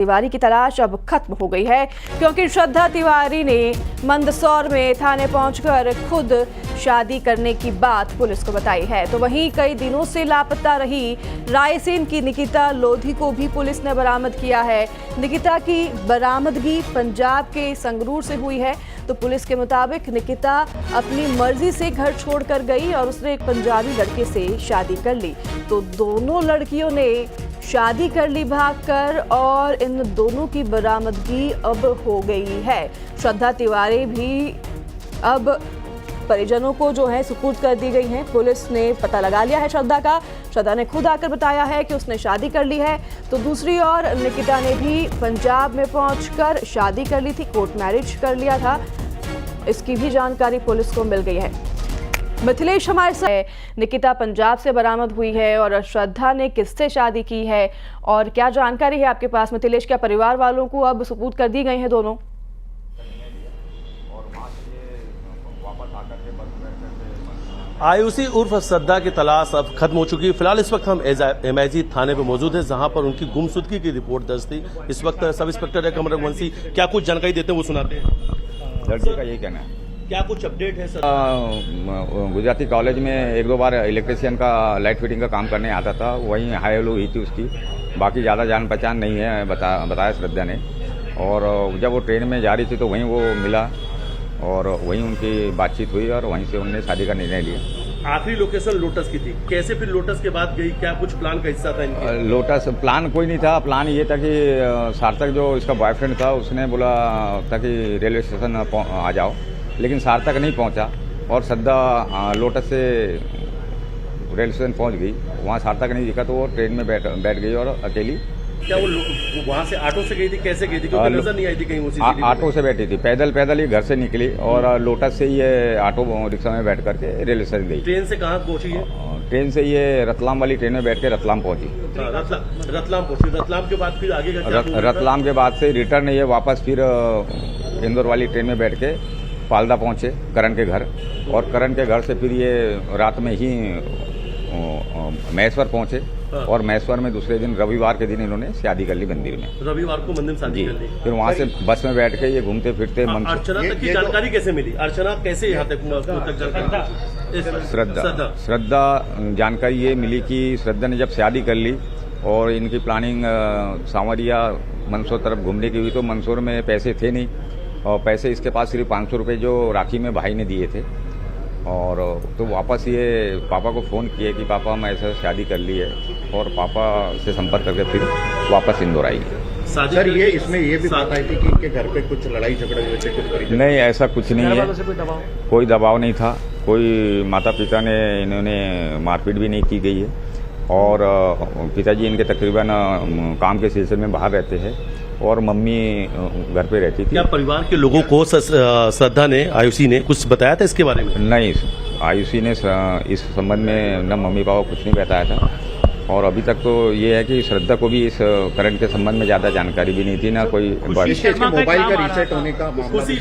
तिवारी की तलाश अब खत्म हो गई है, क्योंकि श्रद्धा तिवारी ने मंदसौर में थाने पहुंचकर खुद शादी करने की बात पुलिस को बताई है। तो वहीं कई दिनों से लापता रही रायसेन की निकिता लोधी को भी पुलिस ने बरामद किया है। निकिता की बरामदगी पंजाब के संगरूर से हुई है। तो पुलिस के मुताबिक निकिता अपनी मर्जी से घर छोड़कर गई और उसने एक पंजाबी लड़के से शादी कर ली। तो दोनों लड़कियों ने शादी कर ली भागकर और इन दोनों की बरामदगी अब हो गई है। श्रद्धा तिवारी भी अब परिजनों को जो है सुपुर्द कर दी गई हैं। पुलिस ने पता लगा लिया है श्रद्धा का। श्रद्धा ने खुद आकर बताया है कि उसने शादी कर ली है। तो दूसरी ओर निकिता ने भी पंजाब में पहुंचकर शादी कर ली थी, कोर्ट मैरिज कर लिया था। इसकी भी जानकारी पुलिस को मिल गई है। मिथिलेश हमारे साथ। निकिता पंजाब से बरामद हुई है और श्रद्धा ने किससे शादी की है और क्या जानकारी है आपके पास मिथिलेश? क्या परिवार वालों को अब सुपुर्द कर दी गई हैं दोनों? आयुषी उर्फ श्रद्धा की तलाश अब खत्म हो चुकी है। फिलहाल इस वक्त हम एमआईजी थाने पर मौजूद हैं, जहां पर उनकी गुमशुदगी की रिपोर्ट दर्ज थी। इस वक्त सब इंस्पेक्टर कमर रघुवंशी क्या कुछ जानकारी देते हैं वो सुनाते हैं। लड़के का यही कहना है। क्या कुछ अपडेट है सर? गुजराती कॉलेज में एक दो बार इलेक्ट्रिशियन का लाइट फिटिंग का काम करने आता था, वहीं हाई हेलो हुई थी उसकी। बाकी ज़्यादा जान पहचान नहीं है, बताया श्रद्धा ने। और जब वो ट्रेन में जा रही थी तो वहीं वो मिला और वहीं उनकी बातचीत हुई और वहीं से उन्होंने शादी का निर्णय लिया। आखिरी लोकेशन लोटस की थी, कैसे फिर लोटस के बाद गई? क्या कुछ प्लान का हिस्सा था इनका? लोटस प्लान कोई नहीं था। प्लान ये था कि सार्थक जो इसका बॉयफ्रेंड था उसने बोला था कि रेलवे स्टेशन आ जाओ, लेकिन सार्थक नहीं पहुंचा और श्रद्धा लोटस से रेलवे स्टेशन पहुंच गई। वहां सार्थक नहीं दिखा तो वो ट्रेन में बैठ गई और अकेली। क्या वो वहां से ऑटो से गई थी, कैसे गई थी? क्योंकि नजर नहीं आई थी कहीं उसी ऑटो से बैठी थी, पैदल ही घर से निकली और लोटस से ये ऑटो रिक्शा में बैठ करके रेलवे स्टेशन गई। ट्रेन से कहाँ पहुंची है? ट्रेन से ये रतलाम वाली ट्रेन में बैठ के रतलाम पहुंची। रतलाम पहुंची। रतलाम के बाद फिर आगे रतलाम के बाद से रिटर्न ये वापस फिर इंदौर वाली ट्रेन में बैठ के पालदा पहुंचे करण के घर, और करण के घर से फिर ये रात में ही महेश्वर पहुंचे और महेश्वर में दूसरे दिन रविवार के दिन इन्होंने शादी कर ली मंदिर में। रविवार को मंदिर में शादी कर ली। फिर वहां से बस में बैठ के ये घूमते फिरते अर्चना तक की जानकारी कैसे मिली? अर्चना कैसे यहाँ तक जानकारी? श्रद्धा जानकारी ये मिली कि श्रद्धा ने जब शादी कर ली और इनकी प्लानिंग सांवरिया मंदसौर तरफ घूमने की हुई, तो मंदसौर में पैसे थे नहीं और पैसे इसके पास सिर्फ 500 रुपये जो राखी में भाई ने दिए थे। और तो वापस ये पापा को फ़ोन किए कि पापा मैं ऐसा शादी कर ली है, और पापा से संपर्क करके फिर वापस इंदौर आई। सर ये इसमें ये भी बात आई थी कि इनके घर पे कुछ लड़ाई झगड़ा जैसे कुछ? नहीं, ऐसा कुछ नहीं है। कोई दबाव नहीं था, कोई माता पिता ने इन्होंने मारपीट भी नहीं की गई है। और पिताजी इनके तकरीबन काम के सिलसिले में बाहर रहते हैं और मम्मी घर पे रहती थी। क्या परिवार के लोगों को श्रद्धा ने, आयुषी ने कुछ बताया था इसके बारे में? नहीं, आयुषी ने इस संबंध में न मम्मी पापा कुछ नहीं बताया था। और अभी तक तो ये है कि श्रद्धा को भी इस करण के संबंध में ज्यादा जानकारी भी नहीं थी, ना कोई मोबाइल का रीसेट होने का खुशी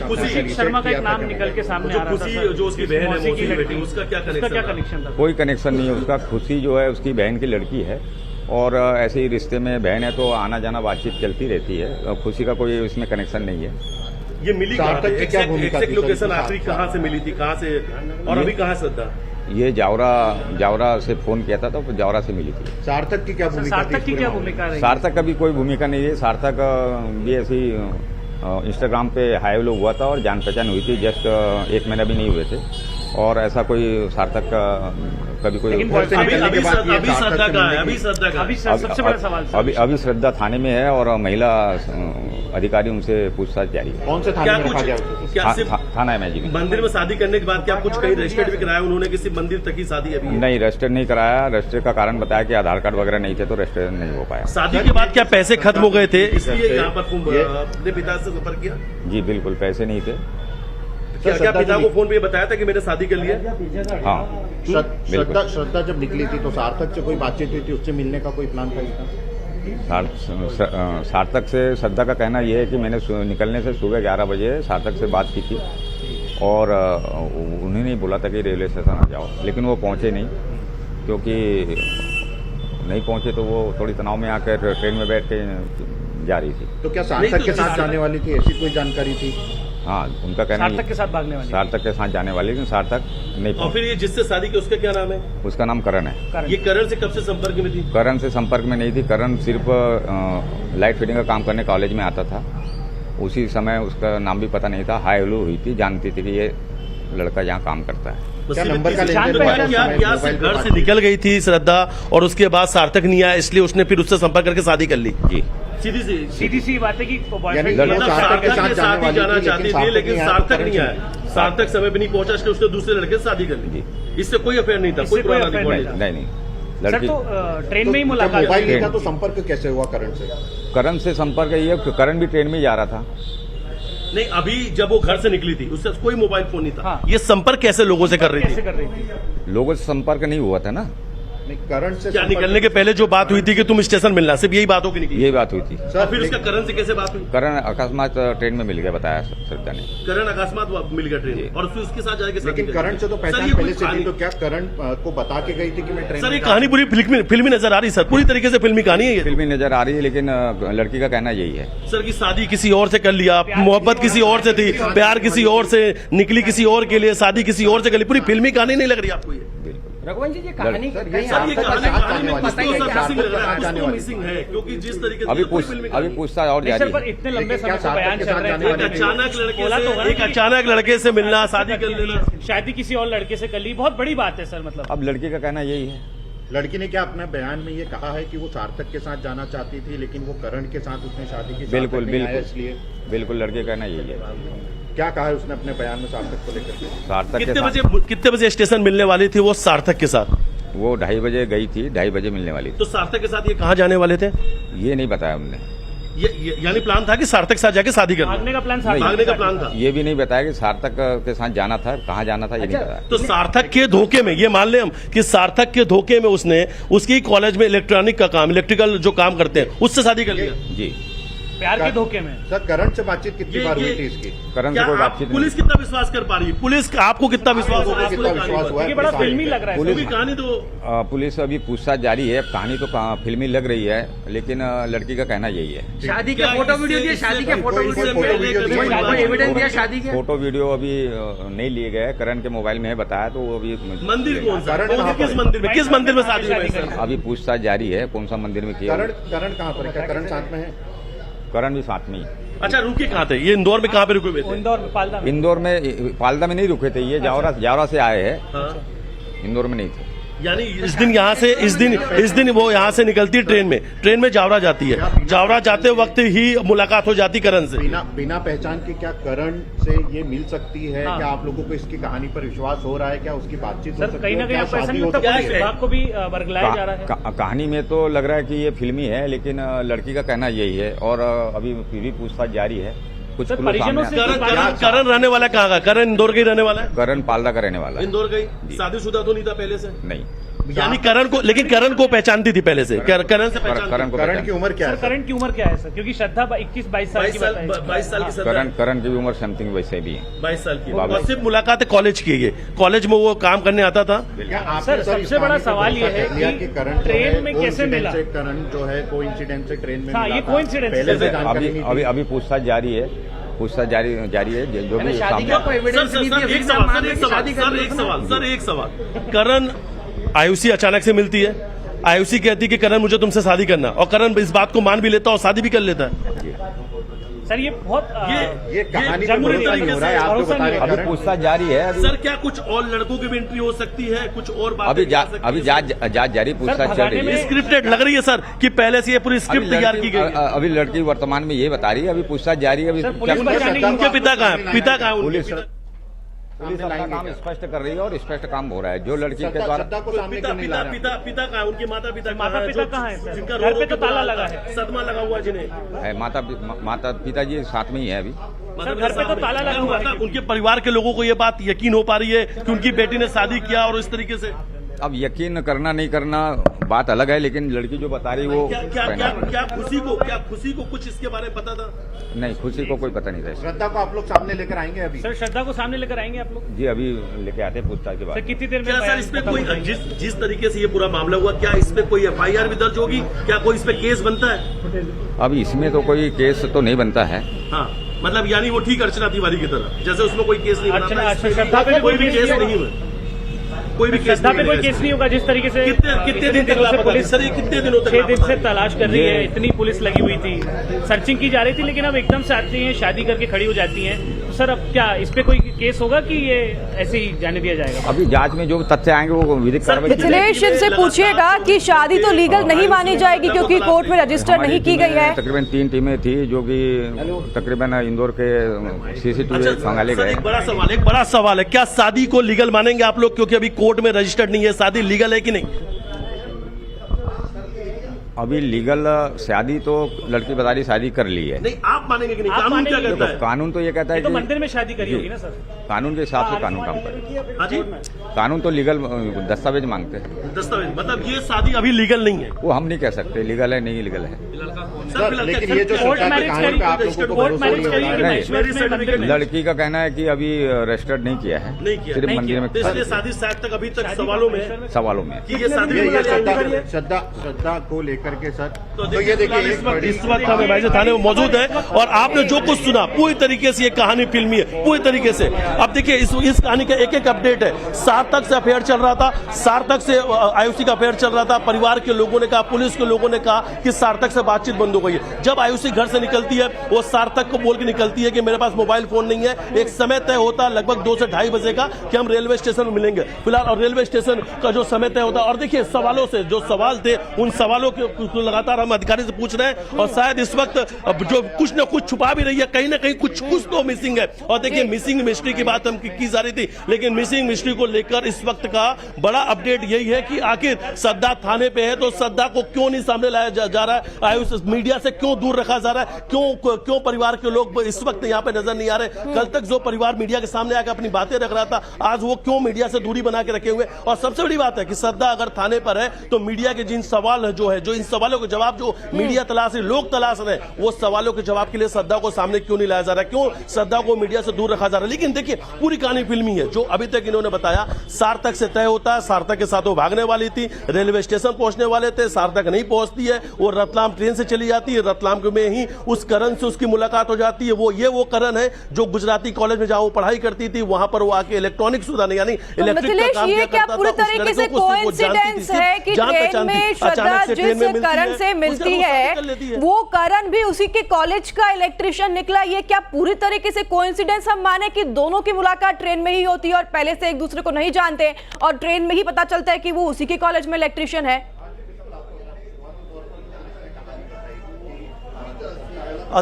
शर्मा का एक नाम निकल के सामने आ रहा था। जो उसकी बहन है, मौसी की बेटी, उसका क्या कनेक्शन था? कोई कनेक्शन नहीं है उसका। खुशी जो है उसकी बहन की लड़की है और ऐसे ही रिश्ते में बहन है तो आना जाना बातचीत चलती रहती है। खुशी का कोई इसमें कनेक्शन नहीं है। ये मिली एग्जैक्ट लोकेशन आखिरी कहाँ से मिली थी, कहाँ से, और अभी कहाँ श्रद्धा? ये जावरा से फोन किया था तो जावरा से मिली थी। सार्थक की क्या भूमिका रही? सार्थक का भी कोई भूमिका नहीं है। सार्थक भी ऐसी इंस्टाग्राम पे हाई लोग हुआ था और जान पहचान हुई थी, जस्ट 1 महीना भी नहीं हुए थे। और ऐसा कोई सार्थक का कभी कोई अभी श्रद्धा थाने में है और महिला अधिकारी उनसे पूछताछ जारी है। कौन से थाने में रखा गया? थाना एमआईजी में। मंदिर में शादी करने के बाद क्या कुछ कहीं रजिस्टर्ड भी कराया उन्होंने? किसी मंदिर तक ही शादी अभी नहीं, रजिस्टर नहीं कराया। रजिस्टर का कारण बताया कि आधार कार्ड वगैरह नहीं थे तो रजिस्टर नहीं हो पाया। शादी के बाद क्या पैसे खत्म हो गए थे इसलिए यहाँ पर अपने पिता से संपर्क किया? जी बिल्कुल, पैसे नहीं थे। क्या पिता को फोन पे बताया था कि मैंने शादी कर लिया? हाँ। श्रद्धा जब निकली थी तो सार्थक से कोई बातचीत हुई थी? उससे मिलने का कोई प्लान था? सार्थक से श्रद्धा का कहना यह है कि मैंने निकलने से सुबह 11 बजे सार्थक से बात की थी और उन्होंने बोला था कि रेलवे स्टेशन आ जाओ, लेकिन वो पहुंचे नहीं। क्योंकि नहीं पहुंचे तो वो थोड़ी तनाव में आकर ट्रेन में बैठ के जा रही थी। तो क्या सार्थक के साथ जाने वाली थी, ऐसी कोई जानकारी थी? हाँ, उनका कहना सार्थक के साथ भागने वाली। सार्थक के साथ जाने वाली, लेकिन सार्थक नहीं और पहुंची। फिर ये जिससे शादी की उसका क्या नाम है? उसका नाम करण है। ये करण से कब से संपर्क में थी? करण से संपर्क में नहीं थी। करण सिर्फ लाइट फिटिंग का काम करने कॉलेज में आता था। उसी समय उसका नाम भी पता नहीं था, हाई हेलो हुई थी, जानती थी कि ये लड़का यहाँ काम करता है। क्या नंबर का जान लेन-देन पहचान हुआ? क्या मोबाइल पे घर बात से हुई? निकल गई थी श्रद्धा और उसके बाद सार्थक नहीं आया, इसलिए उसने फिर उससे संपर्क करके शादी कर ली। जी, सीधी सी बात है कि यानी बॉयफ्रेंड लड़का मतलब सार्थक के साथ सार्थक के जाने साथ ही वाली जाना थी, चाहती थी, लेकिन सार्थक नहीं आया। सार्थक समय पे नहीं पहुंचा, इसलिए उसने दूसरे लड़के से शादी कर ली। इससे कोई अफेयर नहीं था, इससे कोई कोई पुराना affair रिकॉर्ड नहीं नहीं था। था। नहीं सर लड़की तो ट्रेन में ही तो मुलाकात मोबाइल हुई। नहीं था तो संपर्क कैसे हुआ करण से? करण से संपर्क ये करण भी ट्रेन में ही जा रहा था। नहीं, अभी जब वो घर से निकली थी उससे कोई मोबाइल फोन नहीं था। हाँ। ये संपर्क कैसे लोगों से कर रही कैसे थी? कर रही थी? लोगों से संपर्क नहीं हुआ था ना। नहीं, करण से क्या संपर्क- निकलने के पहले जो बात हुई थी कि तुम स्टेशन मिलना, सिर्फ यही बात होगी निकली? यही बात हुई थी। और फिर उसका करण से कैसे बात हुई? करण अकस्मात ट्रेन में मिल गया, बताया श्रद्धा ने। करण अकस्मात मिल गया ट्रेन में जी। और फिर उसके साथ जाके शादी लेकिन कर ली। करण से तो सर, पहचान ये पहले कोई से थी, कहानी- तो क्या करण को बता के गई थी कि मैं ट्रेन सर, में ये जा कहानी पूरी फिल्मी नजर आ रही है सर, पूरी तरीके से फिल्मी कहानी है ये। फिल्मी नजर आ रही है, लेकिन लड़की का कहना यही है। सर की शादी किसी और से कर लिया, मोहब्बत किसी और से थी, प्यार किसी और से, निकली किसी और के लिए, शादी किसी और से कर ली। पूरी फिल्मी कहानी नहीं लग रही आपको ये? बिल्कुल। रघुवंश जी, ये कहानी सर, ये कहीं सार्थक ये आप- के कहानी साथ कहानी जाने में वाली कुछ तो थी, सर सार्थक मिसिंग लग के रहा साथ है, जाने कुछ तो वाली थी। मिसिंग है, क्योंकि जिस तरीके से अभी कोई फिल्मी अभी कहानी- पूछताछ और नहीं जारी सर, पर है। इतने लंबे लेकिन समय क्या से बयान सार्थक के चल साथ रहे जाने थे। वाली एक अचानक लड़के बोला तो होगा से, ना एक कि अचानक लड़के से मिलना, शादी कर लेना। शादी किसी और लड़के से कर ली, बहुत बड़ी बात है सर। मतलब अब लड़की का कहना यही है। लड़की ने क्या अपने बयान में ये कहा है कि वो सार्थक के साथ जाना चाहती थी, लेकिन वो करण के साथ उसने शादी की, सार्थक बिल्कुल नहीं आया बिल्कुल इसलिए? बिल्कुल, लड़के का कहना यही है। क्या कहा है उसने अपने बयान में सार्थक को लेकर के? सार्थक के कितने बजे स्टेशन मिलने वाली थी वो सार्थक के साथ? वो 2:30 बजे गई थी, 2:30 बजे मिलने वाली तो सार्थक के साथ ये कहाँ जाने वाले थे? थी। ये नहीं बताया हमने। यानी प्लान था कि सार्थक के साथ जाके शादी करना? भागने का प्लान नहीं। भागने का प्लान था। ये भी नहीं बताया कि सार्थक के साथ जाना था, कहाँ जाना था, ये नहीं बताया। तो सार्थक के धोखे में, ये मान ले हम कि सार्थक के धोखे में उसने उसकी कॉलेज में इलेक्ट्रॉनिक का काम, इलेक्ट्रिकल जो काम करते हैं, उससे शादी कर लिया। जी, प्यार के धोखे में। सर, करण से बातचीत कितनी ये- बार हुई ये- थी इसकी? करण क्या से कोई आप बातचीत पुलिस नहीं। कितना विश्वास कर पा रही है? पुलिस आपको कितना विश्वास हो रहा है? कितना विश्वास हुआ है? ये बड़ा फिल्मी लग रहा है पूरी सर। कहानी तो पुलिस अभी पूछताछ जारी है। कहानी तो फिल्मी लग रही है, लेकिन लड़की का कहना यही है। शादी के क्या फोटो इससे- वीडियो दिए, इससे शादी के कोई- फोटो कोई- वीडियो कोई- दिए, कोई- कोई कोई- एविडेंस दिया शादी के? फोटो वीडियो अभी नहीं लिए गए। करण के मोबाइल में है बताया, तो वो अभी मंदिर कौन सा? करण कौन कहाँ सा? किस पर है? मंदिर में, किस मंदिर में शादी हुई है सर? अभी पूछताछ जारी है, कौन सा मंदिर में किया। करण कहाँ पर है? क्या करण साथ में है? करण भी साथ में ही। अच्छा, रुके कहाँ थे ये? इंदौर में कहाँ पे रुके हुए थे? इंदौर में, पालदा में। इंदौर में, पालदा में नहीं रुके थे ये, जावरा से आए हैं, हाँ। इंदौर में नहीं थे। यानी इस दिन यहाँ से इस दिन वो यहाँ से निकलती है ट्रेन में जावरा जाती है। जावरा जाते वक्त ही मुलाकात हो जाती करण से। बिना पहचान के क्या करण से ये मिल सकती है? हाँ। क्या आप लोगों को इसकी कहानी पर विश्वास हो रहा है? क्या उसकी बातचीत हो सर सकती कहीं है? ना कहीं क्या आपको ऐसा शादी नहीं हो लगता सकती पुलिस है? विभाग को भी बरगलाया जा रहा है? कहानी में तो लग रहा है कि ये फिल्मी है, लेकिन लड़की का कहना यही है। और अभी भी पूछताछ जारी है। कुछ सर, clue परिजनों सामने से- आए। करण रहने वाला कहाँ का? करण इंदौर का ही रहने वाला है? करण पालदा का रहने वाला है। इंदौर गई, जी। शादीशुदा तो नहीं था पहले से? नहीं, यानी करण को, लेकिन करण को पहचानती थी पहले से? करण से करण पहचानती को करण पहचान- की उम्र क्या सर है? करण की उम्र क्या है सर? क्योंकि श्रद्धा 21-22 साल की बताई। 22 साल की सर, करण की भी उम्र समथिंग वैसे भी है। 22 साल की। बाबा। और सिर्फ मुलाकात कॉलेज की है, कॉलेज में वो काम करने आता था। क्या आपने सर, इस सबसे बड़ा कहानी पर सवाल ये भरोसा है कर लिया कि करण जो ट्रेन है, में वो कैसे इंसिडेंट मिला? से करण जो है कोई इंसिडेंट से ट्रेन में हाँ, मिला ये था। coincidence पहले से है। जानकारी नहीं थी। अभी पूछताछ जारी है। पूछताछ जारी है, जो भी शादी सामने का कोई सर एविडेंस नहीं दिया, एक फिर सवाल, मान सर लें एक कि सवाल, शादी कर ली उसने। सर एक सवाल। करण आयुषी अचानक से मिलती है, आयुषी कहती है कि करण मुझे तुमसे शादी करना, और करण इस बात को मान भी लेता है और शादी भी कर लेता है। सर ये बहुत ये कहानी पर जरूरी भरोसा नहीं हो रहा है, आप जो भरोसा बता नहीं रहे हो अभी करण पूछताछ जारी है। सर क्या कुछ और लड़कों की भी एंट्री हो सकती है? कुछ और बातें अभी की जा सकती अभी है? जांच जारी, पूछताछ चल रही भगाने है। में- स्क्रिप्टेड लग रही है सर कि पहले से ये पूरी स्क्रिप्ट तैयार की गई है। अभी लड़की वर्तमान में ये बता रही है। अभी पूछताछ जारी है। अभी सर, पुलिस क्या- बचाने की- उनके पिता कहाँ है? पिता कहाँ है उनके पुलिस पिता? पुलिस अपना काम स्पष्ट कर रही है और स्पष्ट काम हो रहा है। जो लड़की के श्रद्धा द्वारा श्रद्धा को सामने पिता क्यों नहीं ला पिता रहा? पिता पिता कहाँ है? उनके माता पिता माता पिता कहाँ है सर? जिनका घर पे रो तो के ताला बुरा लगा है। सदमा लगा हुआ जिन्हें। है, माता पिताजी साथ में ही है अभी। सर, घर पे तो ताला लगा हुआ है। उनके परिवार के लोगों को ये बात यकीन हो पा रही है कि उनकी बेटी ने शादी किया और इस तरीके से? अब यकीन करना नहीं करना बात अलग है, लेकिन लड़की जो बता रही वो क्या खुशी को कुछ इसके बारे में पता था? नहीं, खुशी को कोई पता नहीं था। श्रद्धा को आप लोग सामने लेकर आएंगे अभी? सर श्रद्धा को सामने लेकर आएंगे आप लोग? जी अभी लेके आते हैं पूछताछ के बाद। सर कितनी देर में? क्या सर इसमें कोई जिस तरीके से ये पूरा मामला हुआ, क्या इसमें कोई FIR भी दर्ज होगी? क्या कोई इस पे केस बनता है? अभी इसमें तो कोई केस तो नहीं बनता है। हाँ, मतलब यानी वो ठीक अर्चना तिवारी की तरह, जैसे उसमें कोई केस नहीं बना, श्रद्धा पे कोई भी केस नहीं हुआ, कोई भी केस श्रद्धा पे कोई केस नहीं होगा। जिस तरीके से कितने दिन से पुलिस सर, कितने दिनों तक 6 दिन से तलाश कर रही है, इतनी पुलिस लगी हुई थी, सर्चिंग की जा रही थी, लेकिन अब एकदम से आती हैं, शादी करके खड़ी हो जाती हैं। तो सर अब क्या इस पे कोई केस होगा कि ये ऐसे ही जाने दिया जाएगा? अभी जांच में जो तथ्य आएंगे वो विधिक कार्रवाई की जाएगी। मिथिलेश इनसे पूछिएगा कि शादी तो लीगल नहीं मानी जाएगी क्योंकि कोर्ट में रजिस्टर नहीं की गई है। तकरीबन 3 टीमें थी जो कि तकरीबन इंदौर के CCTV खंगाले गए। एक बड़ा सवाल है, क्या शादी को लीगल मानेंगे आप लोग? क्योंकि अभी कोर्ट में रजिस्टर्ड नहीं है, शादी लीगल है कि नहीं? अभी लीगल शादी तो लड़की बता रही शादी कर ली है। नहीं, आप मानेंगे कि नहीं? कानून क्या कहता है? कानून तो ये कहता है तो कि मंदिर में शादी करी होगी ना सर? कानून के हिसाब से कानून काम करे। हाँ जी, कानून तो लीगल दस्तावेज मांगते हैं। दस्तावेज मतलब ये शादी अभी लीगल नहीं है? वो हम नहीं कह सकते लीगल है नहीं लीगल है। लेकिन ये जो कोर्ट सरकार की मैरिज कहानी पे आप लोगों को कोर्ट भरोसा मैरिज नहीं हो रहा है? करी, लड़की का कहना है कि अभी रजिस्टर्ड नहीं किया है, नहीं किया, सिर्फ मंदिर में तो इसलिए शादी शायद तक अभी तक सवालों में है सवालों में। कि ये शादी ये श्रद्धा को लेकर के सर, तो ये देखिए इस वक्त हम एमआईजी थाने में मौजूद है और आपने जो कुछ सुना पूरी तरीके से ये कहानी फिल्मी है, पूरी तरीके से। अब देखिए इस कहानी का एक अपडेट है। सार्थक से अफेयर चल रहा था, सार्थक से आयुषी का अफेयर चल रहा था। परिवार के लोगों ने कहा, पुलिस के लोगों ने कहा कि सार्थक से बातचीत बंद हो गई है। जब आयुषी घर से निकलती है वो सार्थक को बोल के निकलती है कि मेरे पास मोबाइल फोन नहीं है। एक समय तय होता है लगभग 2 से 2:30 बजे का कि हम रेलवे स्टेशन में मिलेंगे फिलहाल, और रेलवे स्टेशन का जो समय तय होता है। और देखिए सवालों से जो सवाल थे उन सवालों को लगातार हम अधिकारी से पूछ रहे हैं और शायद इस वक्त जो कुछ न कुछ छुपा भी रही है, कहीं ना कहीं कुछ तो मिसिंग है। और देखिए मिसिंग मिस्ट्री की बात हम की जा रही थी, लेकिन मिसिंग मिस्ट्री को लेकर इस वक्त का बड़ा अपडेट यही है कि आखिर श्रद्धा थाने पे है तो श्रद्धा को क्यों नहीं सामने लाया जा रहा है, आयुष मीडिया से क्यों दूर रखा जा रहा है, क्यों परिवार के लोग इस वक्त यहाँ पे नजर नहीं आ रहे। कल तक जो परिवार मीडिया के सामने आकर अपनी बातें रख रहा था, आज वो क्यों मीडिया से दूरी बना के रखे हुए। और सबसे बड़ी बात है कि श्रद्धा अगर थाने पर है तो मीडिया के जिन सवाल जो इन सवालों के जवाब जो मीडिया तलाश रही, लोग तलाश रहे, वो सवालों के जवाब के लिए श्रद्धा को सामने क्यों नहीं लाया जा रहा है, क्यों श्रद्धा को मीडिया से दूर रखा जा रहा है। लेकिन देखिए पूरी कहानी फिल्मी है। जो अभी तक इन्होंने बताया, सार्थक से तय होता है, सार्थक के साथ वो भागने वाली थी, रेलवे स्टेशन पहुंचने वाले थे, सार्थक नहीं पहुंचती है, वो रतलाम ट्रेन से चली जाती है, रतलाम में ही उस करण से उसकी मुलाकात हो जाती है। वो करण है जो गुजराती कॉलेज में जहां वो पढ़ाई करती थी, वहां पर वो आके इलेक्ट्रॉनिक सुधार यानी इलेक्ट्रिक का काम किया करता था। पूरी तरीके से कोइंसिडेंस है कि ट्रेन में श्रद्धा जिस करण से मिलती है वो करण भी उसी के कॉलेज का इलेक्ट्रिशियन निकला। ये क्या पूरी तरीके से कोइंसिडेंस हम माने कि दोनों की मुलाकात ट्रेन में ही होती है और पहले से एक दूसरे को नहीं जानते और ट्रेन में ही पता चलता है कि वो उसी के कॉलेज में इलेक्ट्रिशियन है?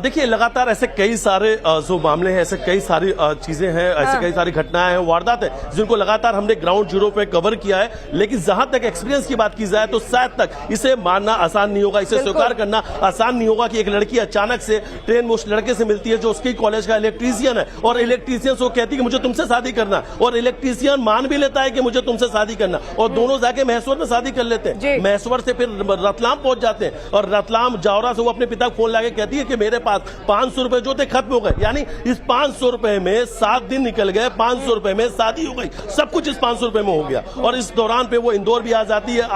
देखिए लगातार ऐसे कई सारे जो मामले हैं, ऐसे कई सारी चीजें हैं, ऐसे कई सारी घटनाएं हैं, वारदात है जिनको लगातार हमने ग्राउंड जीरो पे कवर किया है। लेकिन जहां तक एक्सपीरियंस की बात की जाए तो शायद तक इसे मानना आसान नहीं होगा, इसे स्वीकार करना आसान नहीं होगा कि एक लड़की अचानक से ट्रेन में उस लड़के से मिलती है जो उसकी कॉलेज का इलेक्ट्रीशियन है और इलेक्ट्रीशियन से वो कहती है कि मुझे तुमसे शादी करना, और इलेक्ट्रीशियन मान भी लेता है कि मुझे तुमसे शादी करना, और दोनों जाके महेश्वर में शादी कर लेते हैं। महेश्वर से फिर रतलाम पहुंच जाते हैं और रतलाम जावरा से वो अपने पिता को फोन लाके कहती है कि मेरे पास 500 रुपए जो थे खत्म हो गए। यानी इस 500 रुपए में 7 दिन निकल गए, 500 रुपए में शादी हो गई, सब कुछ इस 500 रुपए में हो गया। और इस दौरान पे वो इंदौर भी आ जाती है,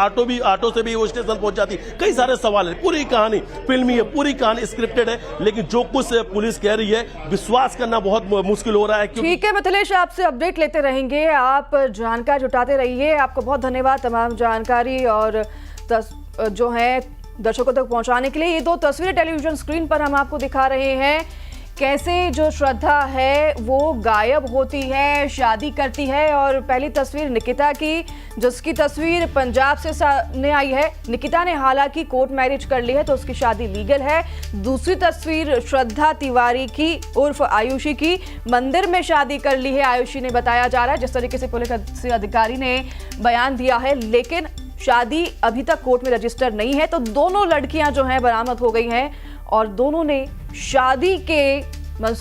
ऑटो से भी वो स्टेशन पहुंच जाती है। कई सारे सवाल है, पूरी कहानी फिल्मी है, पूरी कहानी स्क्रिप्टेड है, लेकिन जो कुछ पुलिस कह रही है विश्वास करना बहुत मुश्किल हो रहा है। ठीक है मिथिलेश, आपसे अपडेट लेते रहेंगे, आप जानकारी जुटाते रहिए। आपको बहुत धन्यवाद तमाम जानकारी और जो है दर्शकों तक पहुंचाने के लिए। ये 2 तस्वीरें टेलीविजन स्क्रीन पर हम आपको दिखा रहे हैं, कैसे जो श्रद्धा है वो गायब होती है, शादी करती है। और पहली तस्वीर निकिता की, जिसकी तस्वीर पंजाब से सामने आई है। निकिता ने हालांकि कोर्ट मैरिज कर ली है तो उसकी शादी लीगल है। दूसरी तस्वीर श्रद्धा तिवारी की उर्फ आयुषी की, मंदिर में शादी कर ली है आयुषी ने बताया जा रहा है, जिस तरीके से पुलिस अधिकारी ने बयान दिया है। लेकिन शादी अभी तक कोर्ट में रजिस्टर नहीं है। तो दोनों लड़कियां जो हैं बरामद हो गई हैं और दोनों ने शादी के मंसूबे